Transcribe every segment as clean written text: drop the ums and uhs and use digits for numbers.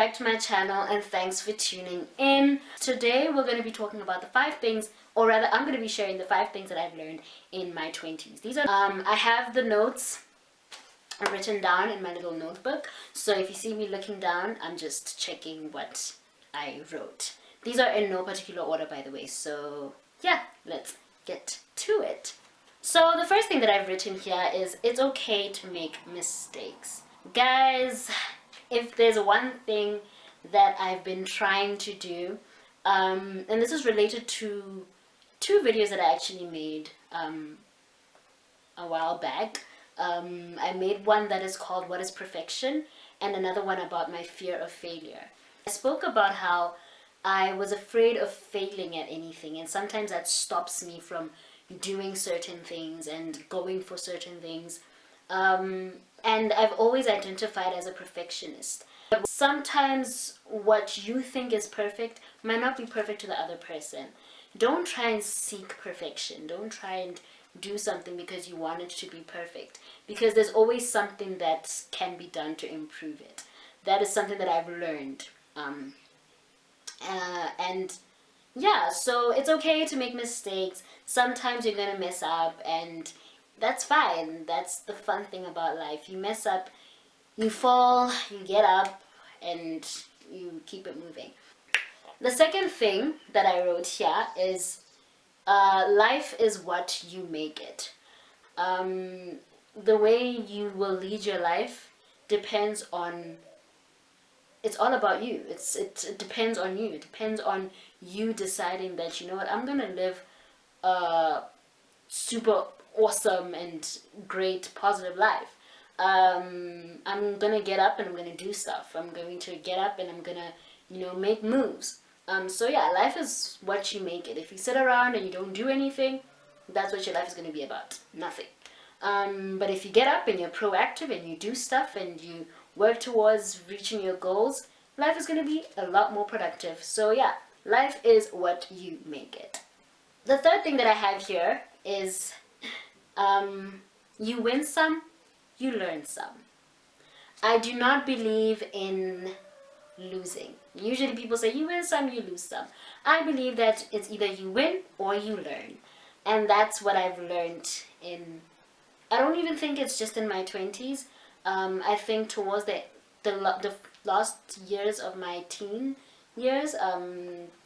back to my channel and thanks for tuning in. Today we're going to be talking about the 5 things, or rather I'm going to be sharing the 5 things that I've learned in my 20s. These are, I have the notes written down in my little notebook, so if you see me looking down, I'm just checking what I wrote. These are in no particular order, by the way, so yeah, let's get to it. So the first thing that I've written here is it's okay to make mistakes. Guys, if there's one thing that I've been trying to do, and this is related to 2 videos that I actually made a while back. I made one that is called What is Perfection, and another one about my fear of failure. I spoke about how I was afraid of failing at anything, and sometimes that stops me from doing certain things and going for certain things. And I've always identified as a perfectionist. But sometimes what you think is perfect might not be perfect to the other person. Don't try and seek perfection. Don't try and do something because you want it to be perfect, because there's always something that can be done to improve it. That is something that I've learned. And yeah, so it's okay to make mistakes. Sometimes you're gonna mess up, and that's fine. That's the fun thing about life. You mess up, you fall, you get up, and you keep it moving. The second thing that I wrote here is life is what you make it. The way you will lead your life depends on, it's all about you. It depends on you. It depends on you deciding that, you know what, I'm gonna live a super awesome and great positive life. I'm gonna get up and I'm gonna do stuff. I'm going to get up and I'm gonna, make moves. So yeah, life is what you make it. If you sit around and you don't do anything, that's what your life is gonna be about. Nothing. But if you get up and you're proactive and you do stuff and you work towards reaching your goals, life is gonna be a lot more productive. So yeah, life is what you make it. The third thing that I have here is you win some, you learn some. I do not believe in losing. Usually people say you win some, you lose some. I believe that it's either you win or you learn. And that's what I've learned in, I don't even think it's just in my 20s. I think towards the last years of my teen years,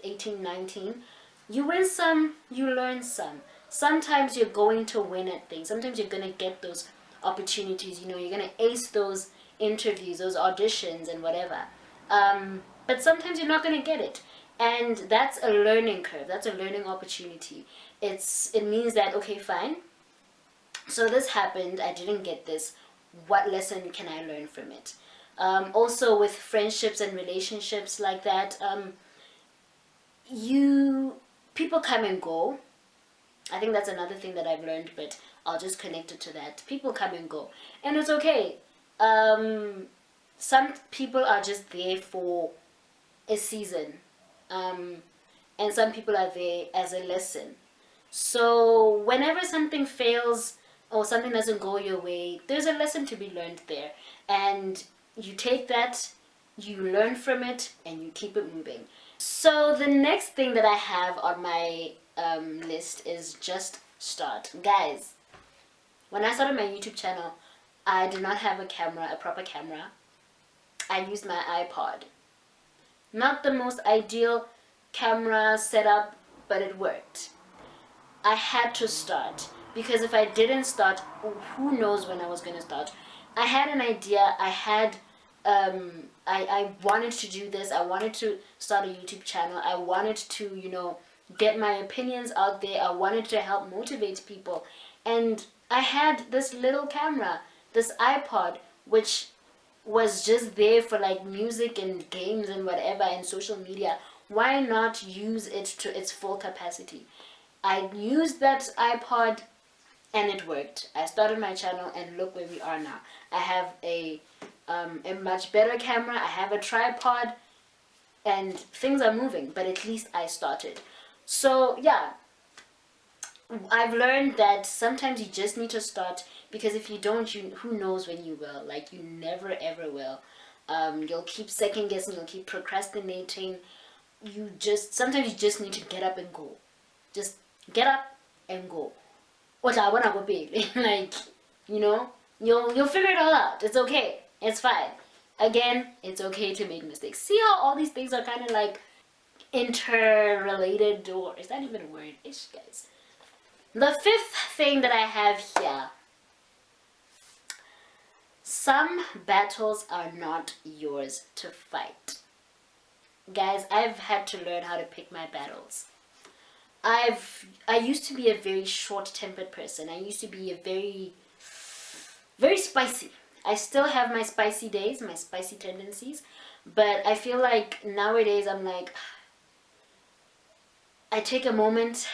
18, 19, you win some, you learn some. Sometimes you're going to win at things. Sometimes you're going to get those opportunities. You're going to ace those interviews, those auditions and whatever. But sometimes you're not going to get it. And that's a learning curve. That's a learning opportunity. It means that, okay, fine. So this happened. I didn't get this. What lesson can I learn from it? Also with friendships and relationships like that, people come and go. I think that's another thing that I've learned, but I'll just connect it to that. People come and go, and it's okay. Some people are just there for a season, and some people are there as a lesson. So whenever something fails or something doesn't go your way, there's a lesson to be learned there, and you take that, you learn from it, and you keep it moving. So the next thing that I have on my list is just start. Guys, when I started my YouTube channel, I did not have a proper camera. I used my iPod. Not the most ideal camera setup, but it worked. I had to start, because if I didn't start, who knows when I was going to start. I had an idea. I wanted to do this. I wanted to start a YouTube channel. I wanted to, get my opinions out there. I wanted to help motivate people. And I had this little camera, this iPod, which was just there for like music and games and whatever and social media. Why not use it to its full capacity? I used that iPod and it worked. I started my channel and look where we are now. I have a much better camera. I have a tripod and things are moving, but at least I started. So yeah, I've learned that sometimes you just need to start, because if you don't, who knows when you will. Like, you never ever will. You'll keep second guessing, you'll keep procrastinating. Sometimes you just need to get up and go. Just get up and go. Like, you'll figure it all out. It's okay. It's fine. Again, it's okay to make mistakes. See how all these things are kind of like interrelated, or is that even a word? Ish, guys. The fifth thing that I have here. Some battles are not yours to fight. Guys, I've had to learn how to pick my battles. I used to be a very short-tempered person. I used to be a very spicy. I still have my spicy days, my spicy tendencies, but I feel like nowadays I'm like, I take a moment,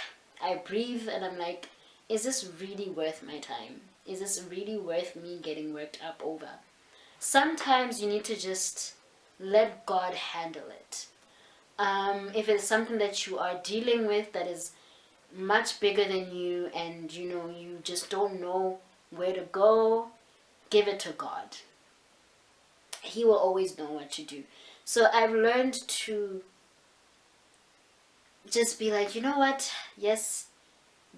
I breathe, and I'm like, is this really worth my time? Is this really worth me getting worked up over? Sometimes you need to just let God handle it. If it's something that you are dealing with that is much bigger than you, and you just don't know where to go, give it to God. He will always know what to do. So I've learned to just be like, you know what? Yes,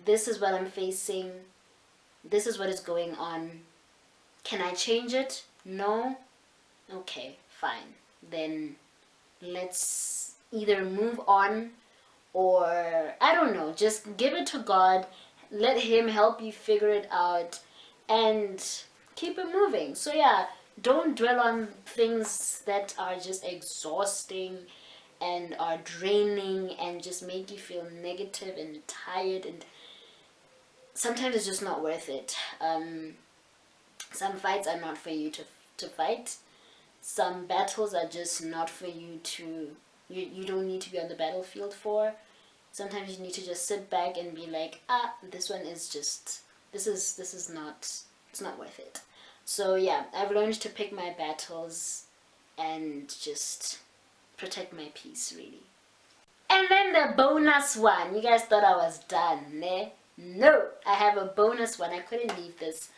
this is what I'm facing. This is what is going on. Can I change it? No? Okay, fine. Then let's either move on, or I don't know, just give it to God. Let Him help you figure it out and keep it moving. So yeah, don't dwell on things that are just exhausting and are draining and just make you feel negative and tired, and sometimes it's just not worth it. Some fights are not for you to fight. Some battles are just not for you to, you don't need to be on the battlefield for. Sometimes you need to just sit back and be like, this one is just, this is not, it's not worth it. So yeah, I've learned to pick my battles and just protect my peace, really. And then the bonus one. You guys thought I was done, ne? No, I have a bonus one. I couldn't leave this,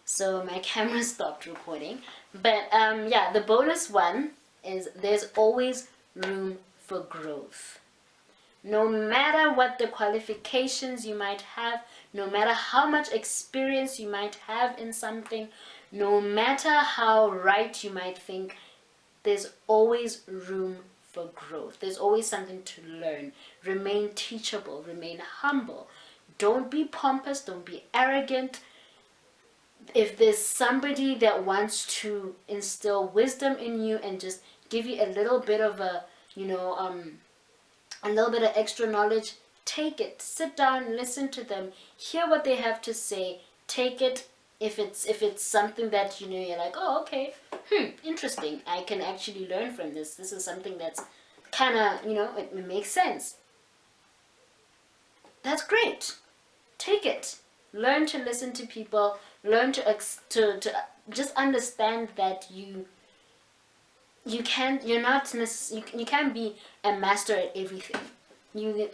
so my camera stopped recording. But yeah, the bonus one is there's always room for growth. No matter what the qualifications you might have, no matter how much experience you might have in something, no matter how right you might think, there's always room for growth. There's always something to learn. Remain teachable, remain humble. Don't be pompous, don't be arrogant. If there's somebody that wants to instill wisdom in you and just give you a little bit of a little bit of extra knowledge, take it. Sit down, listen to them, hear what they have to say, take it. If it's something that you're like, oh, okay, interesting, I can actually learn from this. This is something that's kind of, it makes sense. That's great. Take it. Learn to listen to people. Learn to just understand that you can't be a master at everything. You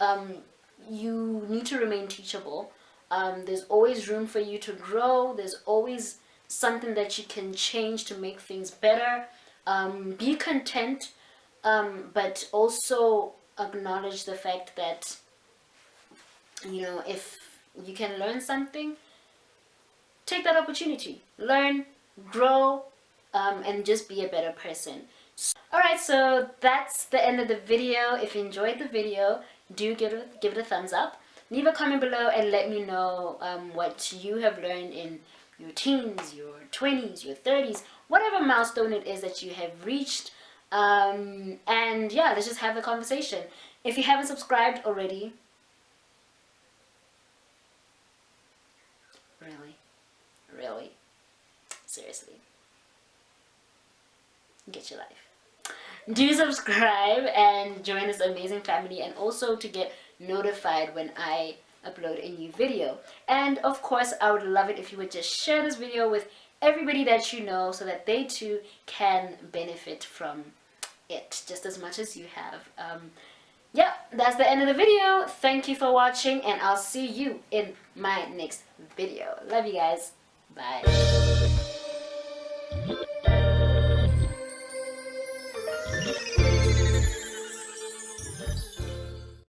need to remain teachable. There's always room for you to grow. There's always something that you can change to make things better. Be content, but also acknowledge the fact that, if you can learn something, take that opportunity. Learn, grow, and just be a better person. Alright, so that's the end of the video. If you enjoyed the video, do give it a thumbs up. Leave a comment below and let me know what you have learned in your teens, your 20s, your 30s, whatever milestone it is that you have reached. And yeah, let's just have a conversation. If you haven't subscribed already, really, seriously, get your life. Do subscribe and join this amazing family, and also to get notified when I upload a new video. And of course, I would love it if you would just share this video with everybody that you know, so that they too can benefit from it just as much as you have. Yeah, that's the end of the video. Thank you for watching, and I'll see you in my next video. Love you guys. Bye.